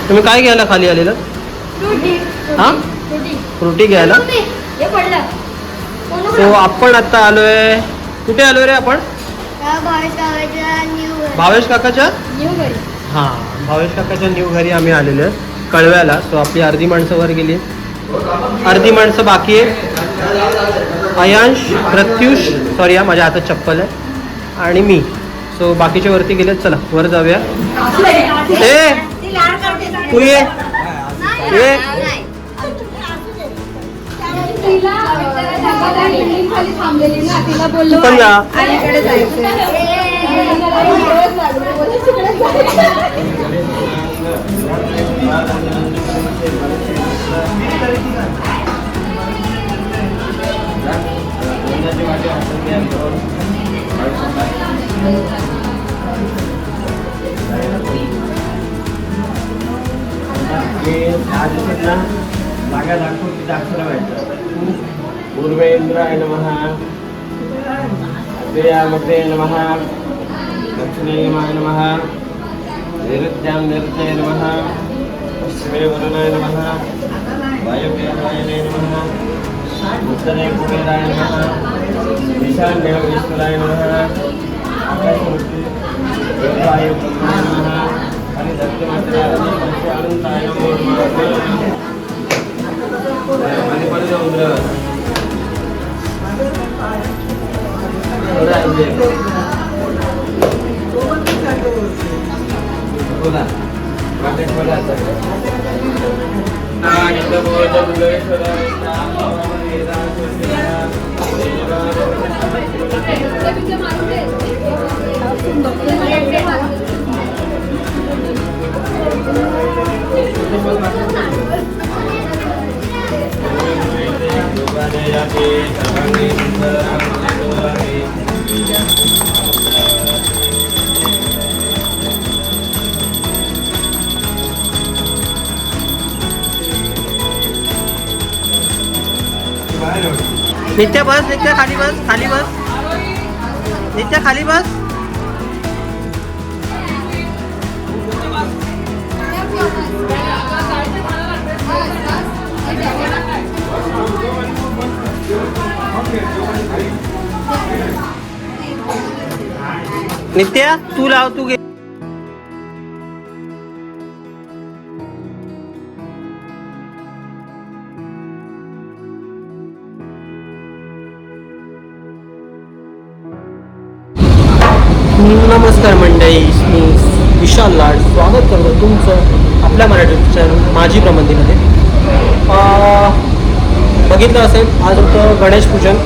तुम्ही काय घ्यायला खाली आलेलं? हा, फ्रुटी घ्यायला. सो आपण आता आलोय, कुठे आलोय रे आपण? भावेश काकाच्या हा, भावेश काकाच्या न्यू घरी आम्ही आलेलो आहे कळव्याला. सो आपली अर्धी माणसं वर गेली, अर्धी माणसं बाकी आहे. अयांश, प्रत्युष, सॉरी हा माझ्या हातात चप्पल आहे, आणि मी. सो बाकीच्या वरती गेलेत. चला वर जाऊया. ए तू ये, ये. तू पण जा. जागा दाखवून तिथे अक्षर व्हायचं. पूर्वेंद्राय नमः, अग्रयामते नमः, दक्षिणेयमाय नमः, नैऋत्यां नैऋत्याय नमः, पश्चिमे वरुणाय नमः, वायव्ये वायवे नमः, उत्तरे कुबेराय नमः, ईशान्ये ईश्वराय नमः, आकाशमूर्ति देवाय ब्रह्माय नमः, आणि दक्षिणात्याय अनंताय नमो नमः. आणि पण उंदर बोला नित्या बस, नित्या खाली बस, खाली बस, नित्या खाली बस. नित्या तू लाव, तू घे. नमस्कार मंडळी, मी विशाल लाड स्वागत करतो तुमचं आपल्या मराठी चॅनल माझी प्रबंधीमध्ये. बघितलं असेल आज होतं गणेश पूजन.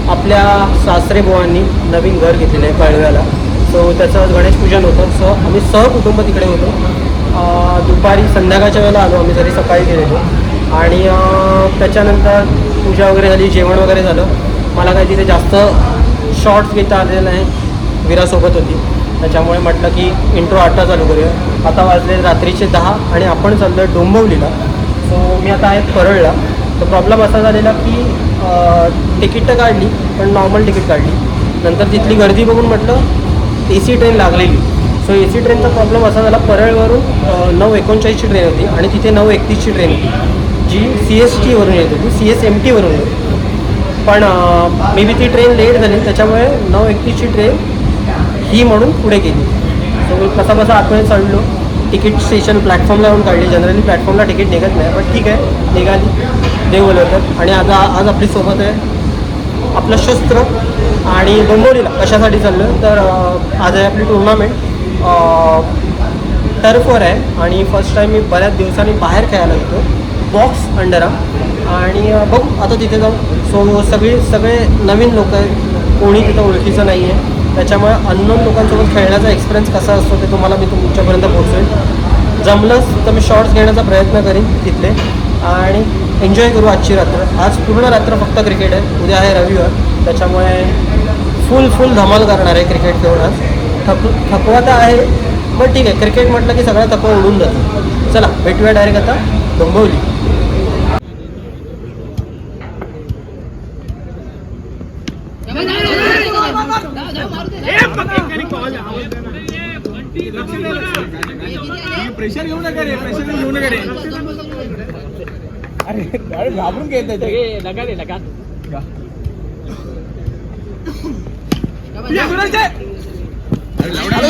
आपल्या सासरे बुवांनी नवीन घर घेतलेलं आहे कळव्याला. सो त्याचं गणेश पूजन होतं. सो आम्ही सहकुटुंब तिकडे होतो. दुपारी संध्याकाळच्या वेळेला आलो आम्ही, जरी सकाळी गेलेलो. आणि त्याच्यानंतर पूजा वगैरे झाली, जेवण वगैरे झालं. मला काही तिथे जास्त शॉर्ट्स घेता आलेलं नाही, विरासोबत होती, त्याच्यामुळे म्हटलं की इंट्रो आत्ता चालू करूया. आता वाजले रात्रीचे 10 आणि आपण चाललो आहे डोंबिवलीला. सो मी आता आहे परळला. तर प्रॉब्लेम असा झालेला की तिकीट तर काढली, पण नॉर्मल तिकीट काढली. नंतर तिथली गर्दी बघून म्हटलं AC ट्रेन लागलेली. सो AC ट्रेनचा प्रॉब्लेम असा झाला, परळवरून 9:39ची ट्रेन होती आणि तिथे 9:31ची ट्रेन होती, जी CST वरून येत होती, CSMT वरून येत होती. पण मे बी ती ट्रेन लेट झाली, त्याच्यामुळे 9:31ची ट्रेन ही म्हणून पुढे गेली. सो कसा बसा आतमध्ये चढलो. तिकीट स्टेशन प्लॅटफॉर्मला येऊन काढली. जनरली प्लॅटफॉर्मला तिकीट निघत नाही, पण ठीक आहे निघाली, देव बोलवतात. आणि आज आपली सोबत आहे आपलं शस्त्र. आणि डोंबिवलीला कशासाठी चाललो आहे तर आज आहे आपली टुर्नामेंट, टर्फवर आहे. आणि फर्स्ट टाईम मी बऱ्याच दिवसांनी बाहेर खेळायला येतो, बॉक्स अंडरआर्म. आणि बघू आता तिथे जाऊ. सो सगळे नवीन लोक आहेत, कोणी तिथं ओळखीचं नाही आहे, त्याच्यामुळे अननोन लोकांसोबत खेळण्याचा एक्सपिरियन्स कसा असतो ते तुम्हाला मी तुमच्यापर्यंत पोहोचवेल. जमलंच तर मी शॉर्ट्स घेण्याचा प्रयत्न करीन तिथले, आणि एन्जॉय करू आजची रात्र. आज पूर्ण रात्र फक्त क्रिकेट आहे. उद्या आहे रविवार, त्याच्यामुळे फुल धमाल करणार आहे क्रिकेट खेळून. आज थकवा तर आहे, पण ठीक आहे, क्रिकेट म्हटलं की सगळा थकवा उडून जातो. चला भेटूया डायरेक्ट आता डोंबिवली. प्रेशर घेऊ नका रे, प्रेशर घेऊ नका रे. अरे घाबरून घेत लगा रे लगा.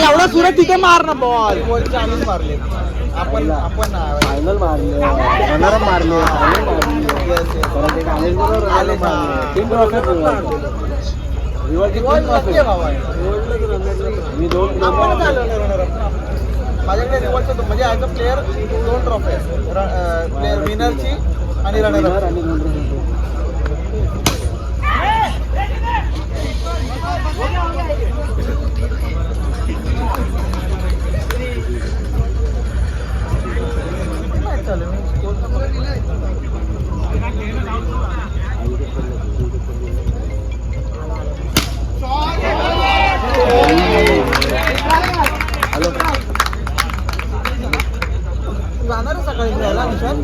एवढा सुरत तिथे मार ना बॉल. बॉलचे आम्हीच मारले. आपण फायनल मारले, रनर मारले, माझ्याकडे रिवॉर्डचे म्हणजे ॲज अ प्लेअर 2 ट्रॉफी आहेत, प्लेअर विनरची आणि रनर. जाणार सकाळी फिरायला निशान.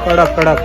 कडक कडक.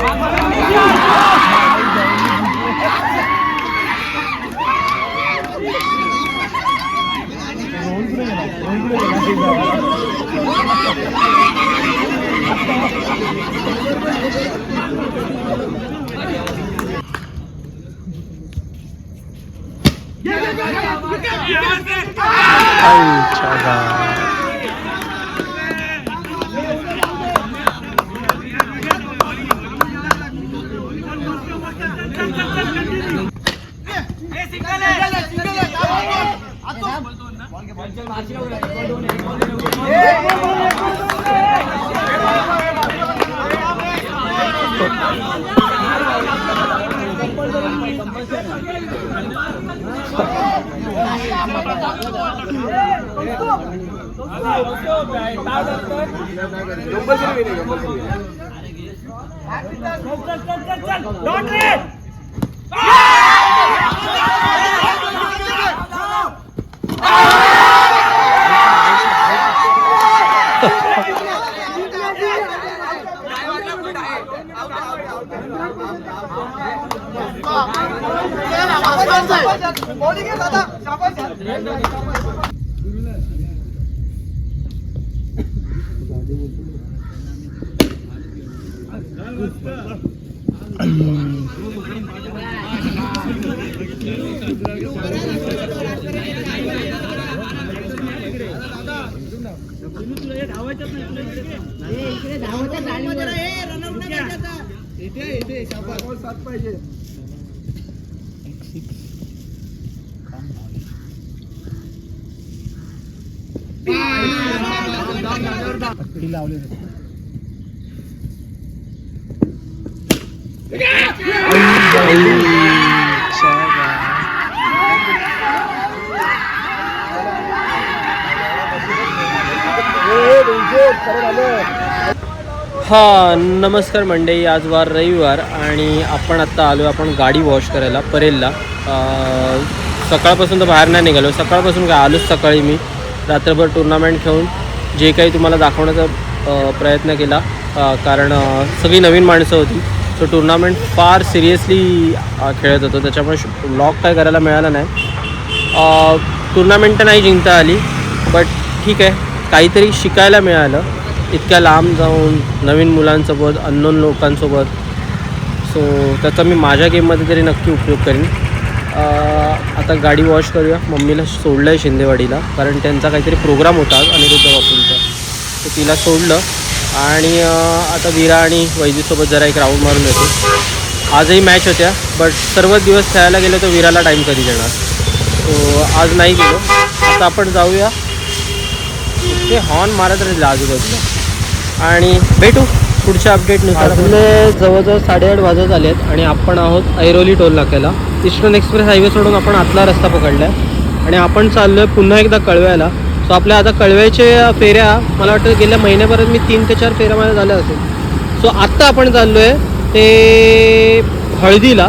हा नमस्कार मंडळी, आज वार रविवार आणि आपण आत्ता आलो आपण गाडी वॉश करायला परेलला. सकाळपासून तर बाहेर नाही निघालो. सकाळपासून काय आलोच सकाळी मी रात्रभर टुर्नामेंट खेळून जे काही तुम्हाला दाखवण्याचा प्रयत्न केला, कारण सगळी नवीन माणसं होती. सो टुर्नामेंट फार सिरियसली खेळत होतो, त्याच्यामुळे व्लॉग काय करायला मिळाला नाही. टुर्नामेंट तर नाही जिंकता आली, बट ठीक आहे, काहीतरी शिकायला मिळालं इतक्या लांब जाऊन नवीन मुलांसोबत, अननोन लोकांसोबत. सो त्याचा मी माझ्या गेममध्ये तरी नक्की उपयोग करीन. आता गाडी वॉश करूया. मम्मीला सोडलं आहे शिंदेवाडीला, कारण त्यांचा काहीतरी प्रोग्राम होता अनिरुद्ध बापूंचा, तर तिला सोडलं आणि आता विरा आणि वैदीसोबत जरा एक राऊंड मारून येतो. आजही मॅच होत्या, बट सर्वच दिवस खेळायला गेलो तर विराला टाईम कधी देणार, सो आज नाही गेलो. आता आपण जाऊया. ते हॉर्न मारत राहील आजूबाजूला आणि भेटू पुढच्या अपडेटनुसार. आपले जवळजवळ 8:30 वाजत आले आहेत आणि आपण आहोत ऐरोली टोल नाक्याला. ईस्टर्न एक्सप्रेस हायवे सोडून आपण आतला रस्ता पकडला आहे आणि आपण चाललो आहे पुन्हा एकदा कळव्याला. सो आपल्या आता कळव्याच्या फेऱ्या मला वाटतं गेल्या महिन्याभरात मी 3 ते 4 फेऱ्या माझ्या झाल्या असेल. सो आत्ता आपण चाललो आहे ते हळदीला,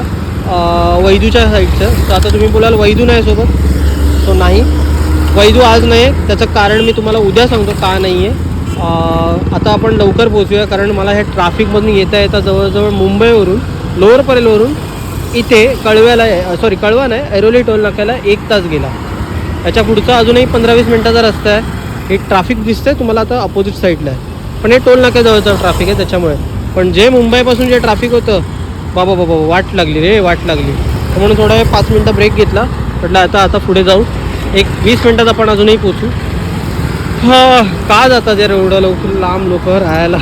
वैदूच्या साईडचं. तर आता तुम्ही बोलाल वैदू नाही सोबत, सो नाही, वैदू आज नाही, त्याचं कारण मी तुम्हाला उद्या सांगतो का नाही आहे. आता आपण लवकर पोहोचूया, कारण मला ह्या ट्रॅफिकमधून येता येता जवळजवळ मुंबईवरून लोअर परेलवरून इथे कळव्याला सॉरी कळवा नाही ऐरोली टोल नाक्याला 1 तास गेला. याच्या पुढचा अजूनही 15-20 मिनटाचा रस्ता आहे. हे ट्रॅफिक दिसतंय तुम्हाला आता अपोजिट साईडला आहे, पण हे टोल नाक्याजवळचं ट्रॅफिक आहे त्याच्यामुळे. पण जे मुंबईपासून जे ट्रॅफिक होतं बाबा बाबा वाट लागली रे, वाट लागली. तर म्हणून थोडा 5 मिनटं ब्रेक घेतला. म्हटलं आता पुढे जाऊ, 20 मिनटात आपण अजूनही पोचू. हा का जातात यार एवढं लवकर लांब लोक राहायला.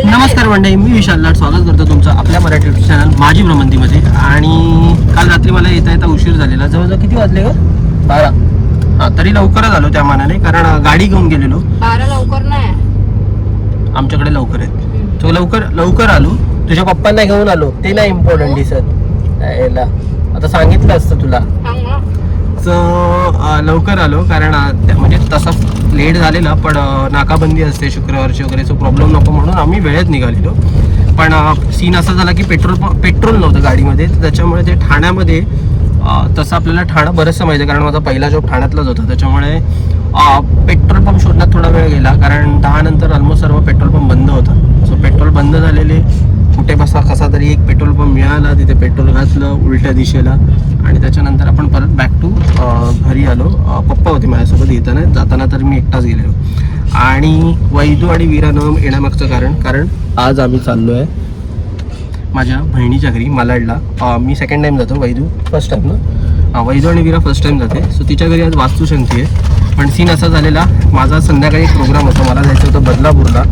नमस्कार मंडळी, मी विशाल लाड स्वागत करतो तुमचं आपल्या मराठी युट्यूब चॅनल माझी भ्रमंतीमध्ये. आणि काल रात्री मला येता उशीर झालेला, जवळजवळ किती वाजले ग? 12. हां, तरी लवकरच आलो त्या मानाने, कारण गाडी घेऊन गेलेलो. 12 लवकर नाही, आमच्याकडे लवकर आहेत. तो लवकर आलो, तुझ्या पप्पांना घेऊन आलो, ते नाही इम्पॉर्टंट दिसत यायला. आता सांगितलं असतं तुला. लवकर आलो कारण म्हणजे तसा लेट झालेला, पण नाकाबंदी असते शुक्रवारची वगैरे, सो प्रॉब्लेम नको म्हणून आम्ही वेळेत निघालेलो. पण सीन असा झाला की पेट्रोल नव्हतं गाडीमध्ये, तर त्याच्यामुळे ते ठाण्यामध्ये तसं आपल्याला ठाणं बरंचसं माहिती आहे, कारण माझा पहिला जॉब ठाण्यातलाच होता. त्याच्यामुळे पेट्रोल पंप शोधण्यात थोडा वेळ गेला, कारण 10 नंतर ऑलमोस्ट सर्व पेट्रोल पंप बंद होता. सो पेट्रोल बंद झालेले, कुठे कसा तरी एक पेट्रोल पंप मिळाला, तिथे पेट्रोल घातलं उलट्या दिशेला, आणि त्याच्यानंतर आपण परत बॅक टू घरी आलो. पप्पा होते माझ्यासोबत, जाताना तर मी एकटाच गेलेलो. आणि वैदू आणि वीरा न येण्यामागचं कारण आज आम्ही चाललो आहे माझ्या बहिणीच्या घरी मालाडला. मी सेकंड टाईम जातो, वैदू फर्स्ट टाईम ना. वैदू आणि वीरा फर्स्ट टाईम जाते. सो तिच्या घरी आज वास्तुशांती आहे. पण सीन असा झालेला, माझा संध्याकाळी एक प्रोग्राम होता, मला जायचं होतं बदलापूरला.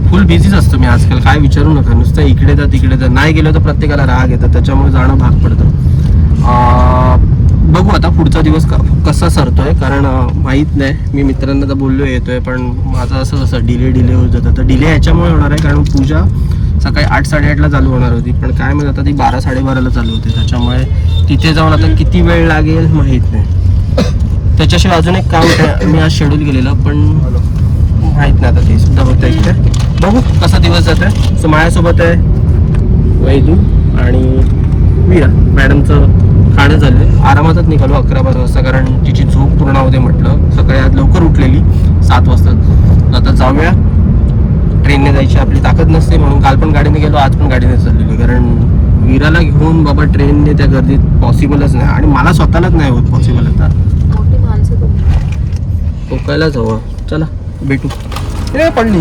फुल बिझीच असतो मी आजकाल, काय विचारू नका. नुसतं इकडे जा तिकडे जा, नाही गेलो तर प्रत्येकाला राग येतं, त्याच्यामुळे जाणं भाग पडतं. बघू आता पुढचा दिवस कसा सरतोय, कारण माहीत नाही. मी मित्रांना तर बोललो येतोय, पण माझं असं डिले होत जातं. तर डिले ह्याच्यामुळे होणार आहे, कारण पूजा सकाळी 8-8:30ला चालू होणार होती, पण काय माहिती आता ती 12-12:30ला चालू होती. त्याच्यामुळे तिथे जाऊन आता किती वेळ लागेल माहीत नाही. त्याच्याशिवाय अजून एक काम मी आज शेड्यूल केलेलं, पण माहीत नाही आता ते सुद्धा होतं इथे. बघू कसा दिवस जात आहे. सो माझ्यासोबत आहे वैदू आणि वीरा. मॅडमचं खाणं झालं, आरामातच निघालो 11-12 वाजता, कारण तिची झोप पूर्ण होते म्हटलं. सकाळी आज लवकर उठलेली 7 वाजता. आता जाऊया, ट्रेनने जायची आपली ताकद नसते, म्हणून काल पण गाडीने गेलो, आज पण गाडीने चाललेलो, कारण वीराला घेऊन बाबा ट्रेनने त्या गर्दीत पॉसिबलच नाही, आणि मला स्वतःलाच नाही होत पॉसिबल. आता मोठी माणसं टोकायलाच हवं. चला भेटू. ए पडली.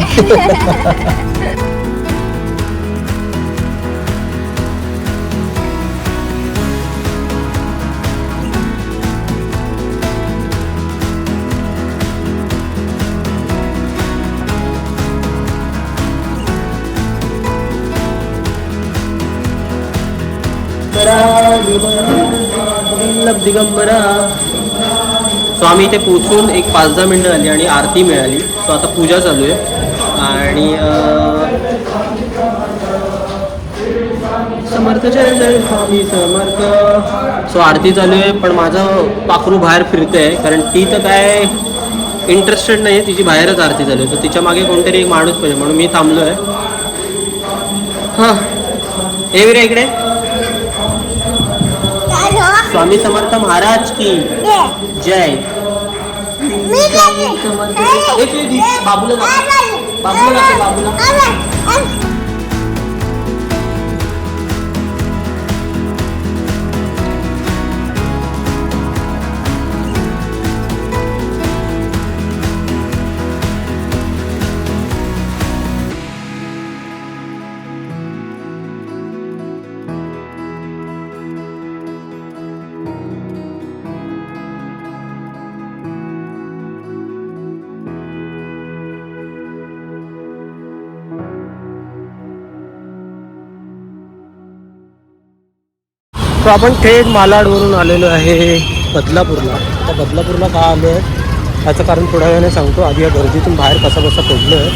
दिगंबरा. सो आम्ही इथे पोचून एक 5-10 मिनटं झाली आणि आरती मिळाली. सो आता पूजा चालू आहे आणि समर्थ जय जय स्वामी समर्थ. सो आरती चालू आहे पण माझं पाखरू बाहेर फिरते आहे कारण ती तर काय इंटरेस्टेड नाही आहे. तिची बाहेरच आरती चालू आहे. सो तिच्या मागे कोणतरी एक माणूस पाहिजे म्हणून मी थांबलो आहे. हां हे विरा इकडे. स्वामी समर्थ महाराज की जय. बाबूला बाबूला. तो आपण थेट मालाडवरून आलेलो आहे बदलापूरला. आता बदलापूरला का आलो आहे याचं कारण थोड्या वेळाने सांगतो. आधी या गर्दीतून बाहेर कसा पडलो आहे.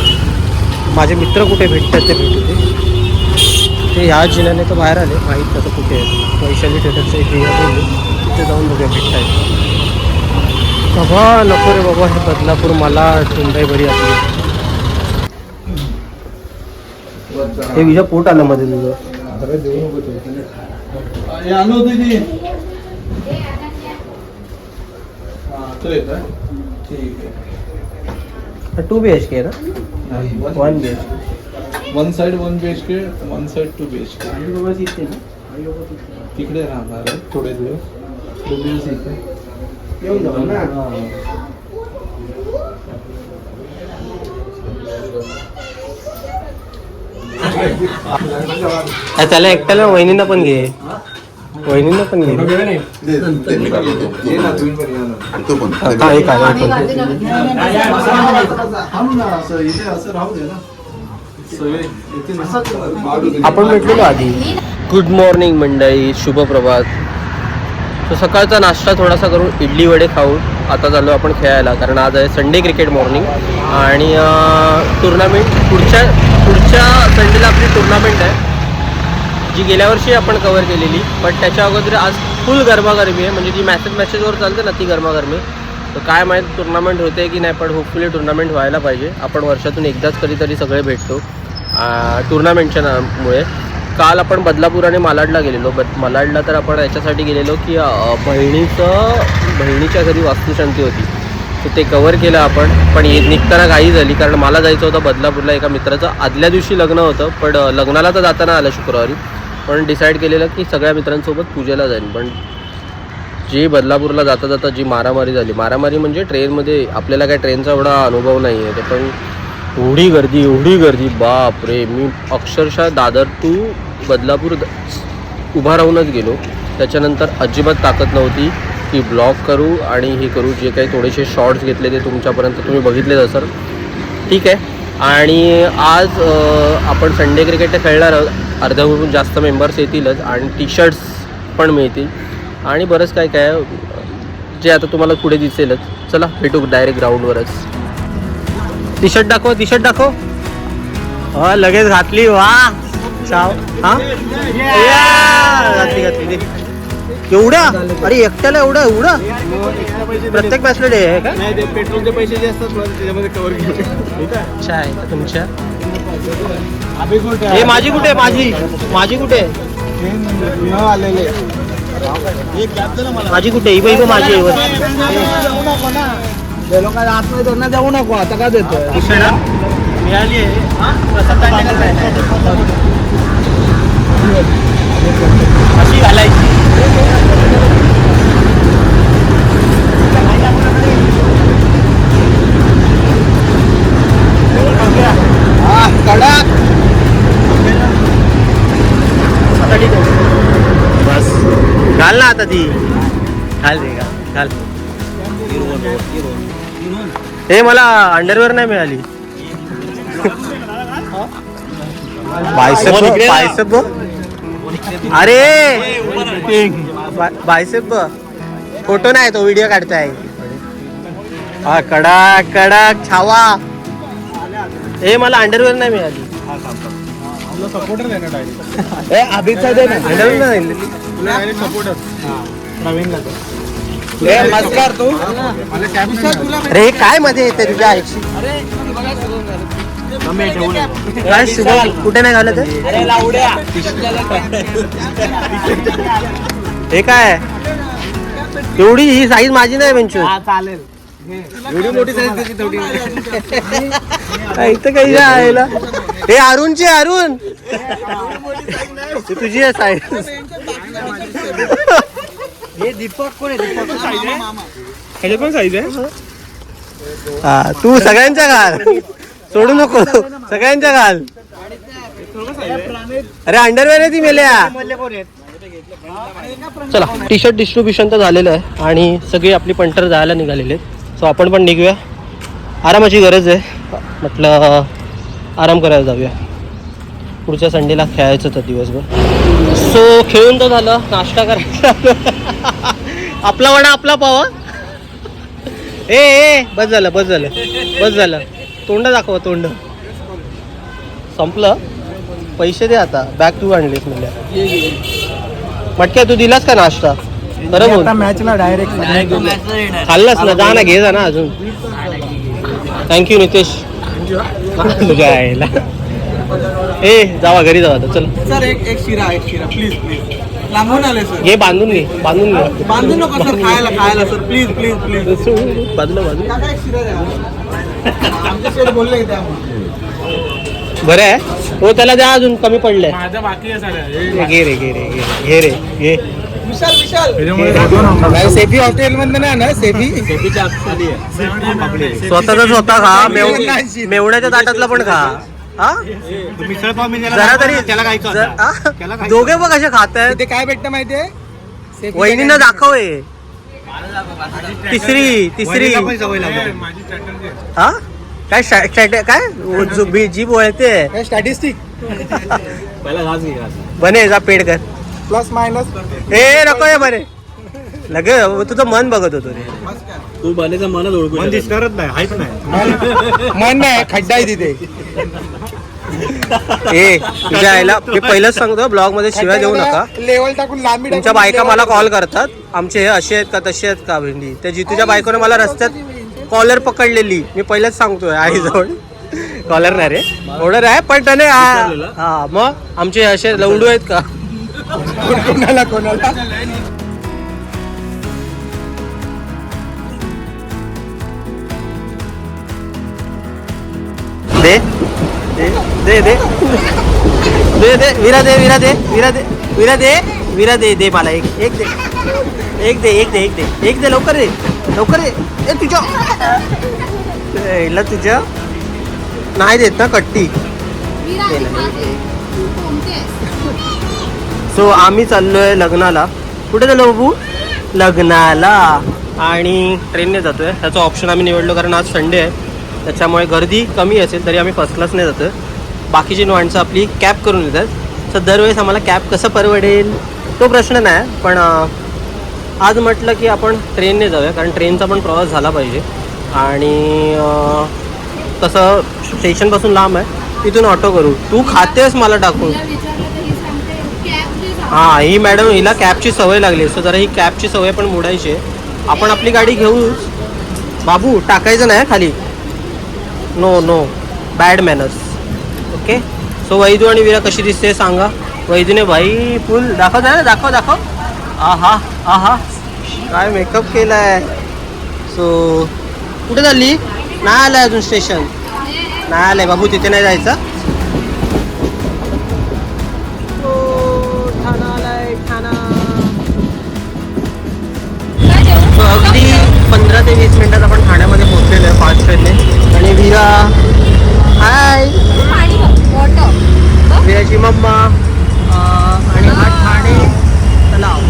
माझे मित्र कुठे भेटतात ते भेटू ते ह्या जिल्ह्याने तर बाहेर आले. माहीत कसं कुठे आहे. वैशाली थिएटरच्या इथे तिथे जाऊन बघूया भेटतायत. बाबा नको रे बाबा हे बदलापूर मला टुंडाई बरी आपली. हे विजा पोट आलं मध्ये तुझं. टू BHK है ना. 1 BHK. 1 side 1 BHK 1 side 2 BHK. तिकडे राहणार आहे थोडे दिवस. 2 दिवस इथे येऊन जाऊ ना. त्याला एकट्याला वहिनींना पण घे. वहिनींना पण घे. आपण भेटलेलो आधी. गुड मॉर्निंग मंडळी, शुभ प्रभात. तो सकाळचा नाश्ता थोडासा करून इडली वडे खाऊन आता चाललो आपण खेळायला कारण आज आहे संडे क्रिकेट मॉर्निंग आणि टुर्नामेंट पुढच्या संडेला आपली टुर्नामेंट आहे जी गेल्या वर्षी आपण कव्हर केलेली. पण त्याच्या अगोदर आज फुल गरमागरमी आहे. म्हणजे जी मॅसेजवर चालते ना ती गरमागरमी. तर काय माहीत टुर्नामेंट होते की नाही पण होपफुली टुर्नामेंट व्हायला पाहिजे. आपण वर्षातून एकदाच कधीतरी सगळे भेटतो टुर्नामेंटच्या नामुळे. काल आपण बदलापूर आणि मालाडला गेलेलो. मालाडला तर आपण याच्यासाठी गेलेलो की बहिणीच्या घरी वास्तुशांती होती. तर ते कवर केलं आपण. पण निघताना घाई झाली कारण मला जायचं होतं बदलापूरला. एका मित्राचं आदल्या दिवशी लग्न होतं पण लग्नाला तर जाताना आलं शुक्रवारी. पण डिसाईड केलेलं की सगळ्या मित्रांसोबत पूजेला जाईन. पण जी बदलापूरला जाता जाता जी मारामारी झाली. मारामारी म्हणजे ट्रेनमध्ये आपल्याला काय ट्रेनचा एवढा अनुभव नाही आहे. ते पण एवढी गर्दी बाप रे. मी अक्षरशः दादर टू बदलापूर उभा राहूनच गेलो. त्याच्यानंतर अजिबात ताकद नव्हती की ब्लॉग करू आणि हे करू. जे काही थोडेसे शॉर्ट्स घेतले ते तुमच्यापर्यंत तुम्ही बघितलेच असाल. ठीक आहे. आणि आज आपण संडे क्रिकेट खेळणार आहोत. अर्ध्याहून जास्त मेंबर्स येतीलच आणि टी-शर्ट्स पण मिळतील आणि बरंच काय काय जे आता तुम्हाला पुढे दिसेलच. चला भेटू डायरेक्ट ग्राउंडवरच. टी शर्ट दाखव. हा लगेच घातली. वा शाव. हा घातली एवढ्या. अरे एकट्याला एवढं प्रत्येक बॅचला डे आहे का. पेट्रोलचे पैसे जे असतात त्याच्यामध्ये कव्हर केले. अच्छा आहे का तुमच्या. हे माझी कुठे माझी कुठे आलेले माझी कुठे. ही बाई माझी आहे. आतमध्ये जाऊ नको. आता का देतो मिळाली आहे. अशी घालायची. आता ती घाल रे घाल. हे मला अंडरवेअर नाही मिळाली. बायसेप अरे बायसेप फोटो नाही तो व्हिडिओ काढताय. हा कडक कडक छावा. हे मला अंडरवेअर नाही मिळाली. सपोर्टर दे ना डायरेक्ट. अंडरवेअर नाही सपोर्टर नवीनला मस्कार तू. अरे काय मध्ये येते तुझ्या आईची. काय शुभम कुठे नाही घालत हे काय एवढी ही साईज माझी नाही बेंचू. चालेल एवढी मोठी साईज त्याची थोडी. इथं काही आहे. हे अरुणची अरुण तुझी आहे साईज. हे दीपक कोण आहे? दीपक ह्याचे पण साईज आहे. हा तू सगळ्यांच्या घाल सोडू नको सगळ्यांच्या घाल. अरे अंडरवेअर आहे ती मेल्या. चला टी शर्ट डिस्ट्रीब्युशन तर झालेलं आहे आणि सगळी आपली पंटर जायला निघालेले आहेत. सो आपण पण निघूया. आरामाची गरज आहे म्हटलं आराम करायला जाऊया. पुढच्या संडेला खेळायचं तर दिवसभर. सो खेळून तर झालं नाश्ता करायचा. आपला वडा आपला पावा. ए बस झालं बस झालं बस झालं. तोंड दाखवा तोंड. संपलं. पैसे दे आता. बॅग तू आणलीस म्हणल्या. मटक्या तू दिलास का नाश्ता? बरं बोल. मॅचला डायरेक्ट खाल्लास ना जा ना घे जा ना अजून. थँक्यू नितेश. तुझ्या आईला ए जावा घरी जावा आता चल. सर एक शिरा प्लीज प्लीज. लांबून आले सर. घे बांधून घे बांधून घे. बांधू नका सर. खायला सर प्लीज प्लीज प्लीज. बाजूला काका एक शिरा द्या. आमच्या शेड बोलले द्या. बरं आहे हो त्याला द्या अजून कमी पडलंय. माझं बाकी आहे सर. घे रे घे रे घे रे घे. विशाल सेफी हॉटेल मध्ये नाही ना. सेफी स्वतः खा. मेवण्याच्या ताटातला पण खा. हा मिसळ पाव मी जरा तरी त्याला काय दोघे बघ कसे खात आहेत. ते काय भेटतं माहितीये? वहिनीनं दाखव हे. तिसरी हा काय काय जीभ वळते. स्टॅटिस्टिक बने जा पेड कर. Plus minus. ए नको आहे बरे लगे तुझं मन बघत होतो रे. तू बनेचं मनच ओळखू. मन दिसणारच नाही. हायच नाही. मन नाही खड्डा आहे तिथे. ए तुझ्या आईला मी पहिलंच सांगतो ब्लॉग मध्ये शिवाय देऊ नका. लेवल टाकून लांबी. तुमच्या बायका मला कॉल करतात आमचे हे असे आहेत का तसे आहेत का भेंडी. त्या जितूच्या बायकोने मला रस्त्यात कॉलर पकडलेली. मी पहिलंच सांगतोय आईजवळ कॉलर नाही रे ऑर्डर आहे पण त्याने हा मग आमचे असे लवडू आहेत का. कोणाला दे दे दे दे दे विरा दे विरा दे विरा दे विरा दे विरा दे दे मला एक एक दे एक दे एक दे एक दे एक दे लवकर दे लवकर दे. ए तुझ्या तुझ्या नाही देत ना कट्टी. सो आम्ही चाललोय लग्नाला. कुठे चाललो बाबू? लग्नाला. आणि ट्रेनने जातोय. त्याचा ऑप्शन आम्ही निवडलो कारण आज संडे आहे त्याच्यामुळे गर्दी कमी असेल तरी आम्ही फर्स्ट क्लासने जातोय. बाकीची माणसं आपली कॅब करून येतात. तर दरवेळेस आम्हाला कॅब कसं परवडेल तो प्रश्न नाही पण आज म्हटलं की आपण ट्रेनने जाऊया कारण ट्रेनचा पण प्रवास झाला पाहिजे. आणि तसं स्टेशनपासून लांब आहे. इथून ऑटो करू. तू खातेस मला टाकून. हां ही मॅडम हिला कॅबची सवय लागली सो जरा ही कॅबची सवय पण मोडायची आहे. आपण आपली गाडी घेऊच बाबू. टाकायचं नाही खाली. No no bad manners. Okay so Vaidu आणि विरा कशी दिसते सांगा. वैदूने भाई फुल दाखव ना दाखव दाखव. आहा आहा काय मेकअप केला आहे. सो कुठे चालली? नाही आलं अजून स्टेशन. नाही आलंय बाबू तिथे नाही जायचं. अगदी 15 ते 20 मिनिटात आपण ठाण्यामध्ये पोहोचलेलो आहे फास्ट ट्रेनने. आणि विरा हाय विराची मम्मा आणि हा ठाणे तलाव.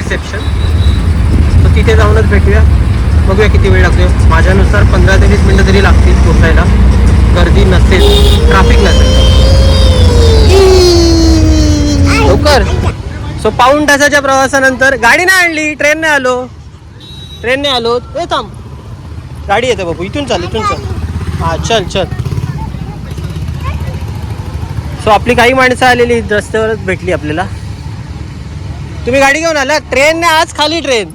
रिसेप्शन. तर तिथे जाऊनच भेटूया. बघूया किती वेळ लागतो. माझ्यानुसार 15 ते 20 मिनटं तरी लागतील पोचायला. गर्दी नसेल, ट्रॅफिक नसेल लवकर. सो पाऊण तासाच्या प्रवासानंतर गाडी नाही आणली, ट्रेनने आलो. ए थांब, गाडी येते बाबू. इथून चाल. हां चल. सो आपली काही माणसं आलेली रस्त्यावरच भेटली आपल्याला. तुम्ही गाडी घेऊन आला? ट्रेनने आज खाली ट्रेन.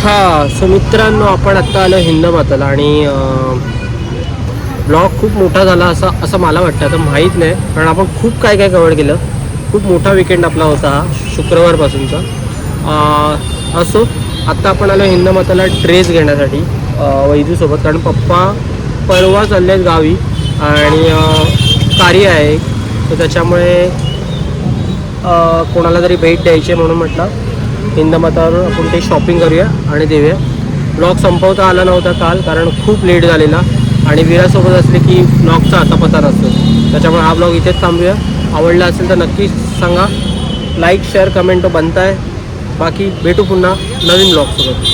हां, सो मित्रांनो, आपण आत्ता आलो हिंदमाताला आणि ब्लॉग खूप मोठा झाला असं मला वाटतं. आता माहीत नाही, कारण आपण खूप काय कव्हर केलं. खूप मोठा विकेंड आपला होता हा शुक्रवारपासूनचा. असो, आत्ता आपण आलो हिंदमाताला ड्रेस घेण्यासाठी वैजूसोबत, कारण पप्पा परवा चालले आहेत गावी आणि कार्य आहे. तर त्याच्यामुळे कोणाला तरी भेट द्यायची म्हणून म्हटलं हिंदमातावर आपण ते शॉपिंग करूया आणि देऊया. ब्लॉग संपवता आला नव्हता काल, कारण खूप लेट झालेला आणि विरासोबत असले की ब्लॉगचा आता पता नसतो. त्याच्यामुळे हा ब्लॉग इथेच थांबूया. आवडला असेल तर नक्कीच सांगा. लाईक शेअर कमेंट बनताय. बाकी भेटू पुन्हा नवीन ब्लॉगसोबत.